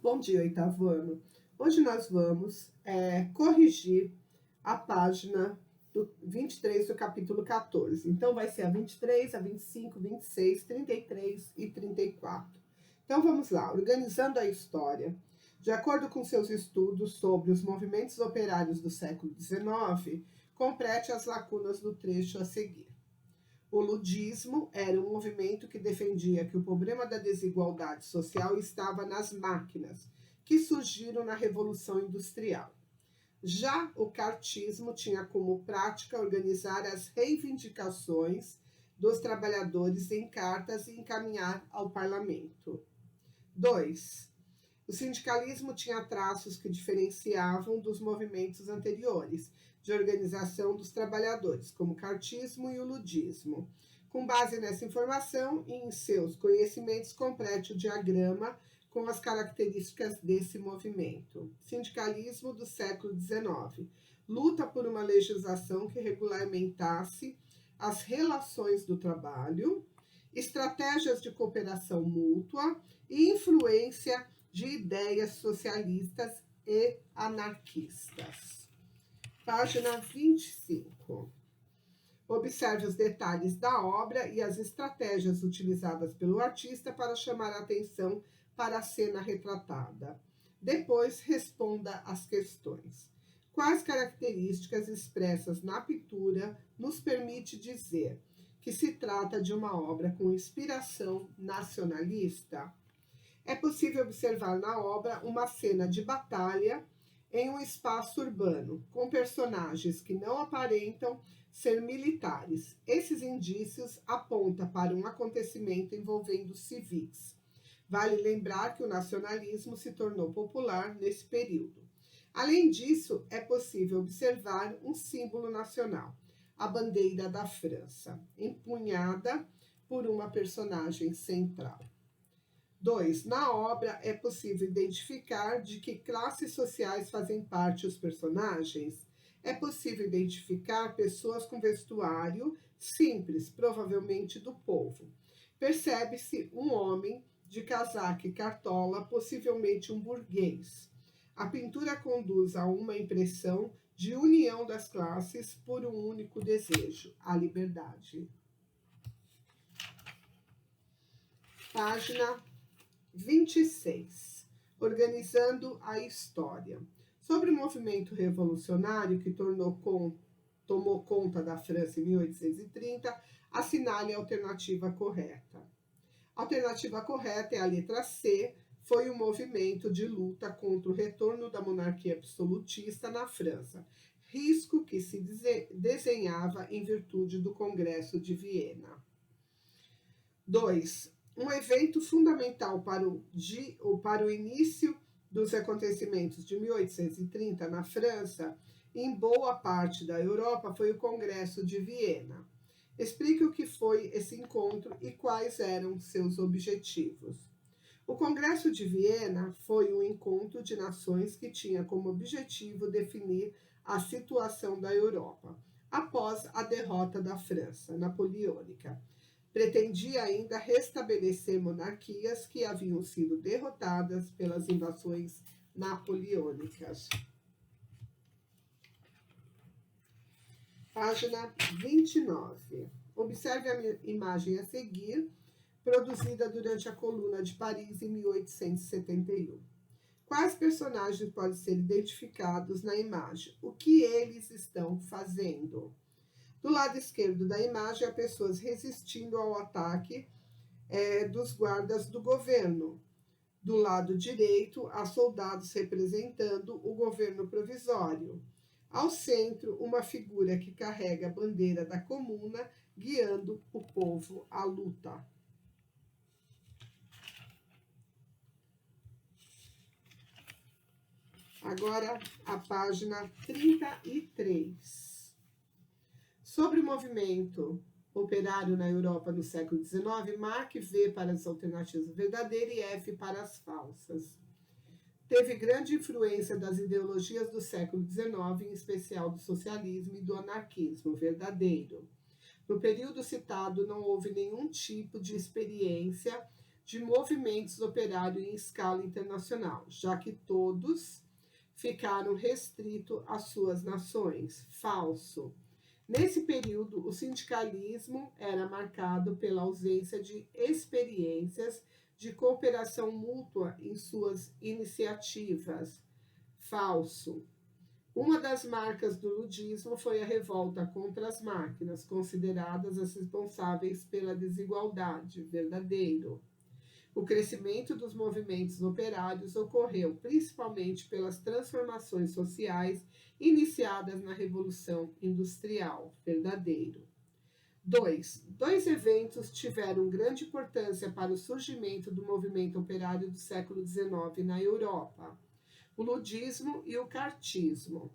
Bom dia, oitavo ano. Hoje nós vamos corrigir a página 23 do capítulo 14. Então, vai ser a 23, a 25, 26, 33 e 34. Então, vamos lá. Organizando a história. De acordo com seus estudos sobre os movimentos operários do século XIX, complete as lacunas do trecho a seguir. O ludismo era um movimento que defendia que o problema da desigualdade social estava nas máquinas, que surgiram na Revolução Industrial. Já o cartismo tinha como prática organizar as reivindicações dos trabalhadores em cartas e encaminhar ao parlamento. 2. O sindicalismo tinha traços que diferenciavam dos movimentos anteriores de organização dos trabalhadores, como o cartismo e o ludismo. Com base nessa informação e em seus conhecimentos, complete o diagrama com as características desse movimento. Sindicalismo do século XIX. Luta por uma legislação que regulamentasse as relações do trabalho, estratégias de cooperação mútua e influência de ideias socialistas e anarquistas. Página 25. Observe os detalhes da obra e as estratégias utilizadas pelo artista para chamar a atenção para a cena retratada. Depois, responda às questões. Quais características expressas na pintura nos permite dizer que se trata de uma obra com inspiração nacionalista? É possível observar na obra uma cena de batalha em um espaço urbano, com personagens que não aparentam ser militares. Esses indícios apontam para um acontecimento envolvendo civis. Vale lembrar que o nacionalismo se tornou popular nesse período. Além disso, é possível observar um símbolo nacional, a bandeira da França, empunhada por uma personagem central. 2. Na obra é possível identificar de que classes sociais fazem parte os personagens. É possível identificar pessoas com vestuário simples, provavelmente do povo. Percebe-se um homem de casaca e cartola, possivelmente um burguês. A pintura conduz a uma impressão de união das classes por um único desejo, a liberdade. Página 26. Organizando a história. Sobre o movimento revolucionário que tomou conta da França em 1830, assinale a alternativa correta. A alternativa correta é a letra C, foi um movimento de luta contra o retorno da monarquia absolutista na França, risco que se desenhava em virtude do Congresso de Viena. 2. Um evento fundamental para o início dos acontecimentos de 1830 na França, em boa parte da Europa, foi o Congresso de Viena. Explique o que foi esse encontro e quais eram seus objetivos. O Congresso de Viena foi um encontro de nações que tinha como objetivo definir a situação da Europa após a derrota da França napoleônica. Pretendia ainda restabelecer monarquias que haviam sido derrotadas pelas invasões napoleônicas. Página 29. Observe a imagem a seguir, produzida durante a Coluna de Paris em 1871. Quais personagens podem ser identificados na imagem? O que eles estão fazendo? Do lado esquerdo da imagem, há pessoas resistindo ao ataque dos guardas do governo. Do lado direito, há soldados representando o governo provisório. Ao centro, uma figura que carrega a bandeira da comuna, guiando o povo à luta. Agora, a página 33. Sobre o movimento operário na Europa no século XIX, marque V para as alternativas verdadeiras e F para as falsas. Teve grande influência das ideologias do século XIX, em especial do socialismo e do anarquismo, verdadeiro. No período citado, não houve nenhum tipo de experiência de movimentos operários em escala internacional, já que todos ficaram restritos às suas nações. Falso. Nesse período, o sindicalismo era marcado pela ausência de experiências de cooperação mútua em suas iniciativas. Falso. Uma das marcas do ludismo foi a revolta contra as máquinas, consideradas as responsáveis pela desigualdade. Verdadeiro. O crescimento dos movimentos operários ocorreu principalmente pelas transformações sociais iniciadas na Revolução Industrial. Verdadeiro. 2. Dois eventos tiveram grande importância para o surgimento do movimento operário do século XIX na Europa: o ludismo e o cartismo.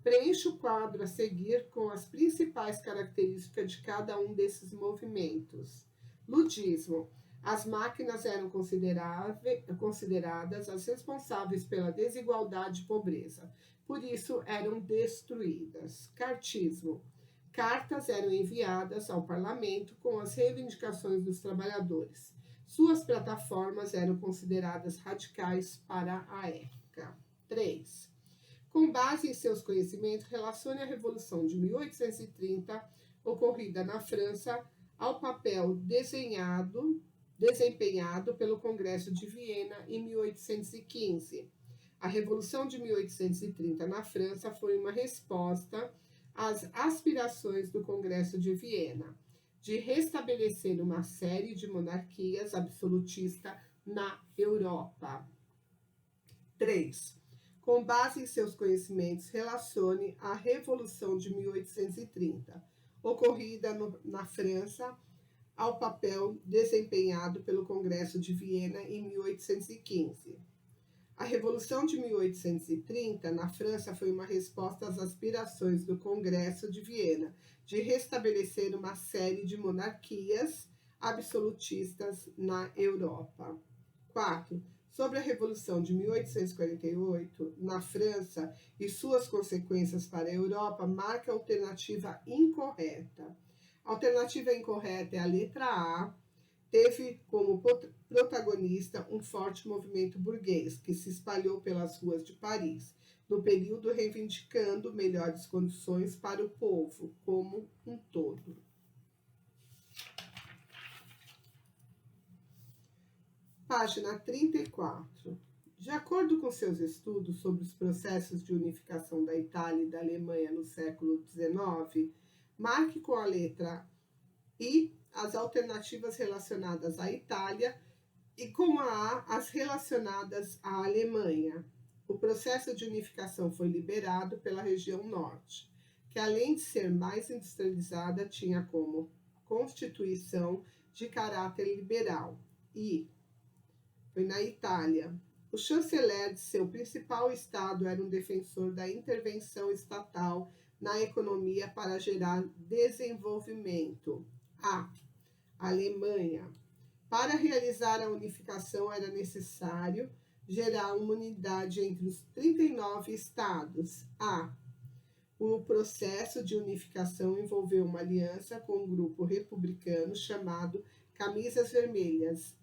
Preencha o quadro a seguir com as principais características de cada um desses movimentos. Ludismo. As máquinas eram consideradas as responsáveis pela desigualdade e pobreza, por isso eram destruídas. Cartismo. Cartas eram enviadas ao parlamento com as reivindicações dos trabalhadores. Suas plataformas eram consideradas radicais para a época. 3. Com base em seus conhecimentos, relacione a Revolução de 1830, ocorrida na França, ao papel desempenhado pelo Congresso de Viena em 1815. A Revolução de 1830 na França foi uma resposta às aspirações do Congresso de Viena de restabelecer uma série de monarquias absolutistas na Europa. 3. Com base em seus conhecimentos, relacione a Revolução de 1830, ocorrida na França, ao papel desempenhado pelo Congresso de Viena em 1815. A Revolução de 1830 na França foi uma resposta às aspirações do Congresso de Viena de restabelecer uma série de monarquias absolutistas na Europa. 4. Sobre a Revolução de 1848 na França e suas consequências para a Europa, marca a alternativa incorreta. A alternativa incorreta é a letra A. Teve como protagonista um forte movimento burguês que se espalhou pelas ruas de Paris, no período reivindicando melhores condições para o povo como um todo. Página 34. De acordo com seus estudos sobre os processos de unificação da Itália e da Alemanha no século XIX, marque com a letra I as alternativas relacionadas à Itália e com a A as relacionadas à Alemanha. O processo de unificação foi liderado pela região norte, que além de ser mais industrializada, tinha como constituição de caráter liberal. E foi na Itália. O chanceler de seu principal estado era um defensor da intervenção estatal na economia para gerar desenvolvimento. A Alemanha. Para realizar a unificação era necessário gerar uma unidade entre os 39 estados. O processo de unificação envolveu uma aliança com um grupo republicano chamado Camisas Vermelhas.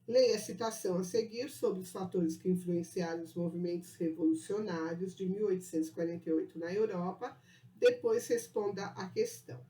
Leia a citação a seguir sobre os fatores que influenciaram os movimentos revolucionários de 1848 na Europa, depois responda à questão.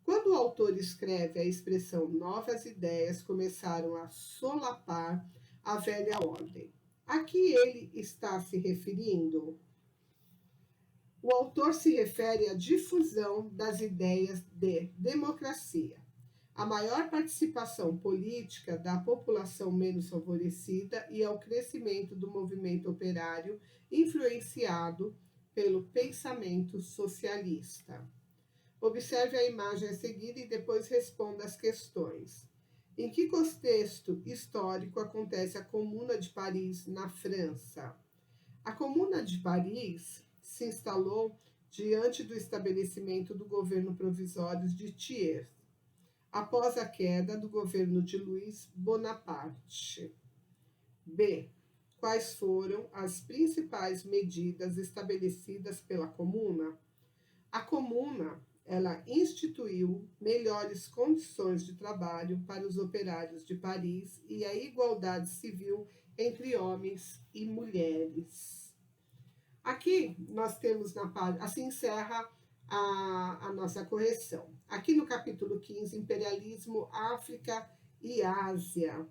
Quando o autor escreve a expressão novas ideias começaram a solapar a velha ordem, a que ele está se referindo? O autor se refere à difusão das ideias de democracia, a maior participação política da população menos favorecida e ao crescimento do movimento operário influenciado pelo pensamento socialista. Observe a imagem a seguir e depois responda as questões. Em que contexto histórico acontece a Comuna de Paris, na França? A Comuna de Paris se instalou diante do estabelecimento do governo provisório de Thiers, após a queda do governo de Louis Bonaparte. B. Quais foram as principais medidas estabelecidas pela Comuna? A Comuna ela instituiu melhores condições de trabalho para os operários de Paris e a igualdade civil entre homens e mulheres. Aqui nós temos na página, assim encerra a nossa correção. Aqui no capítulo 15, Imperialismo, África e Ásia.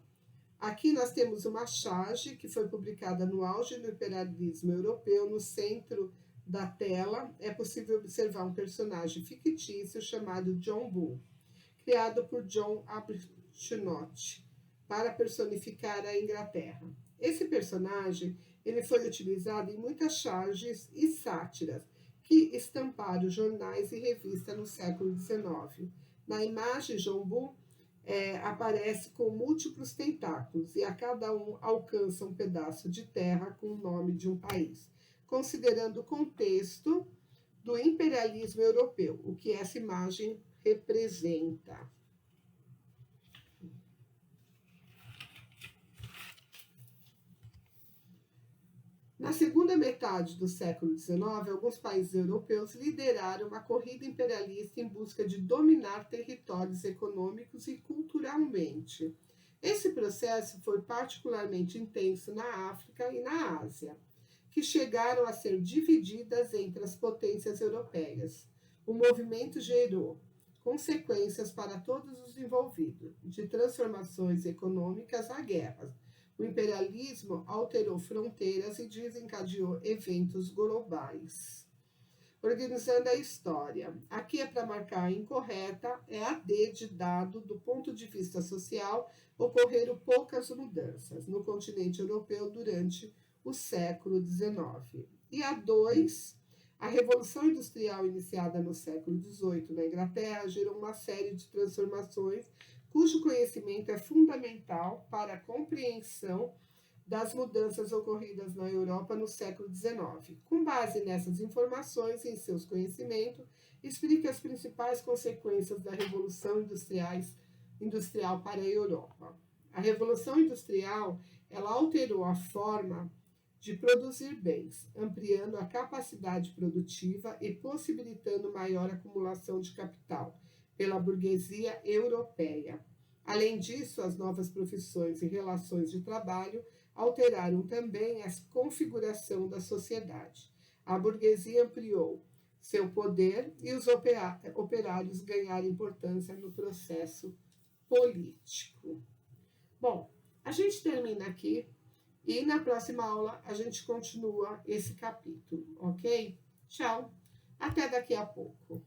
Aqui nós temos uma charge que foi publicada no auge do imperialismo europeu. No centro da tela é possível observar um personagem fictício chamado John Bull, criado por John Arbuthnot para personificar a Inglaterra. Esse personagem ele foi utilizado em muitas charges e sátiras que estamparam jornais e revistas no século XIX. Na imagem, John Bull aparece com múltiplos tentáculos e a cada um alcança um pedaço de terra com o nome de um país, considerando o contexto do imperialismo europeu, o que essa imagem representa. Na segunda metade do século XIX, alguns países europeus lideraram uma corrida imperialista em busca de dominar territórios econômicos e culturalmente. Esse processo foi particularmente intenso na África e na Ásia, que chegaram a ser divididas entre as potências europeias. O movimento gerou consequências para todos os envolvidos, de transformações econômicas a guerras. O imperialismo alterou fronteiras e desencadeou eventos globais. Organizando a história. Aqui é para marcar a incorreta, é a D de dado. Do ponto de vista social, ocorreram poucas mudanças no continente europeu durante o século XIX. E a 2, a Revolução Industrial iniciada no século XVIII na Inglaterra gerou uma série de transformações cujo conhecimento é fundamental para a compreensão das mudanças ocorridas na Europa no século XIX. Com base nessas informações e em seus conhecimentos, explica as principais consequências da Revolução Industrial para a Europa. A Revolução Industrial ela alterou a forma de produzir bens, ampliando a capacidade produtiva e possibilitando maior acumulação de capital pela burguesia europeia. Além disso, as novas profissões e relações de trabalho alteraram também a configuração da sociedade. A burguesia ampliou seu poder e os operários ganharam importância no processo político. Bom, a gente termina aqui e na próxima aula a gente continua esse capítulo, ok? Tchau, até daqui a pouco.